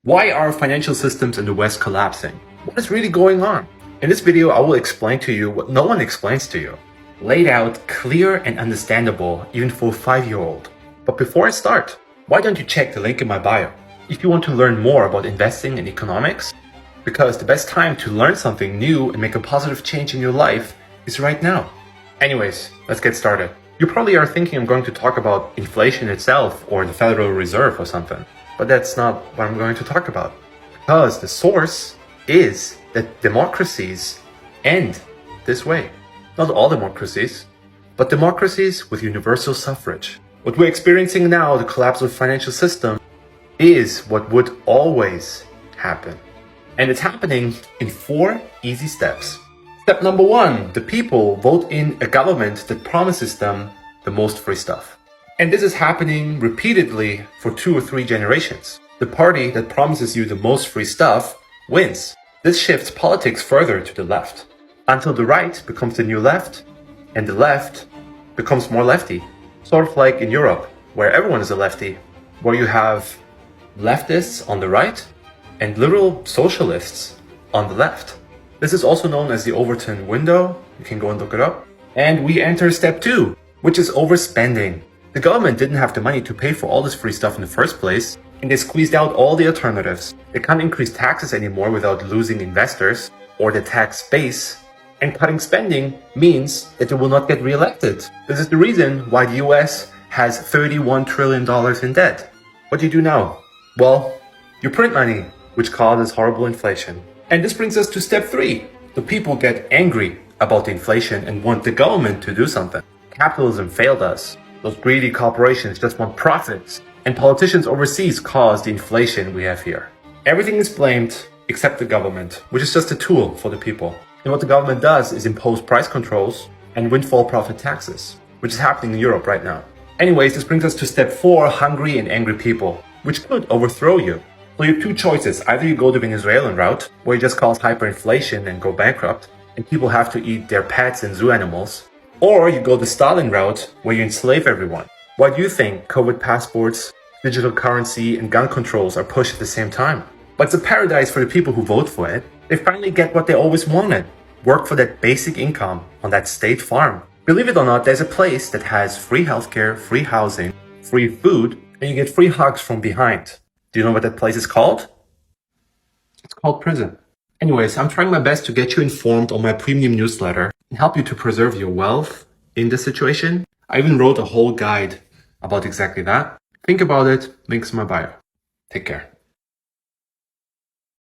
Why are financial systems in the West collapsing? What is really going on? In this video, I will explain to you what no one explains to you. Laid out, clear and understandable, even for a 5-year-old. But before I start, why don't you check the link in my bio? If you want to learn more about investing and economics, because the best time to learn something new and make a positive change in your life is right now. Anyways, let's get started. You probably are thinking I'm going to talk about inflation itself or the Federal Reserve or something. But that's not what I'm going to talk about. Because the source is that democracies end this way. Not all democracies, but democracies with universal suffrage. What we're experiencing now, the collapse of the financial system, is what would always happen. And it's happening in 4 easy steps. Step number 1, the people vote in a government that promises them the most free stuff. And this is happening repeatedly for 2 or 3 generations. The party that promises you the most free stuff wins. This shifts politics further to the left, until the right becomes the new left, and the left becomes more lefty. Sort of like in Europe, where everyone is a lefty, where you have leftists on the right and liberal socialists on the left. This is also known as the Overton window. You can go and look it up. And we enter step 2, which is overspending. The government didn't have the money to pay for all this free stuff in the first place, and they squeezed out all the alternatives. They can't increase taxes anymore without losing investors or the tax base, and cutting spending means that they will not get re-elected. This is the reason why the US has $31 trillion in debt. What do you do now? Well, you print money, which causes horrible inflation. And this brings us to step 3. The people get angry about the inflation and want the government to do something. Capitalism failed us. Those greedy corporations just want profits. And politicians overseas cause the inflation we have here. Everything is blamed except the government, which is just a tool for the people. And what the government does is impose price controls and windfall profit taxes, which is happening in Europe right now. Anyways, this brings us to step 4, hungry and angry people, which could overthrow you. So you have 2 choices. Either you go the Venezuelan route, where you just cause hyperinflation and go bankrupt, and people have to eat their pets and zoo animals. Or you go the Stalin route, where you enslave everyone. Why do you think COVID passports, digital currency, and gun controls are pushed at the same time? But it's a paradise for the people who vote for it. They finally get what they always wanted. Work for that basic income on that state farm. Believe it or not, there's a place that has free healthcare, free housing, free food, and you get free hugs from behind. Do you know what that place is called? It's called prison. Anyways, I'm trying my best to get you informed on my premium newsletter and help you to preserve your wealth in this situation. I even wrote a whole guide about exactly that. Think about it, links in my bio. Take care.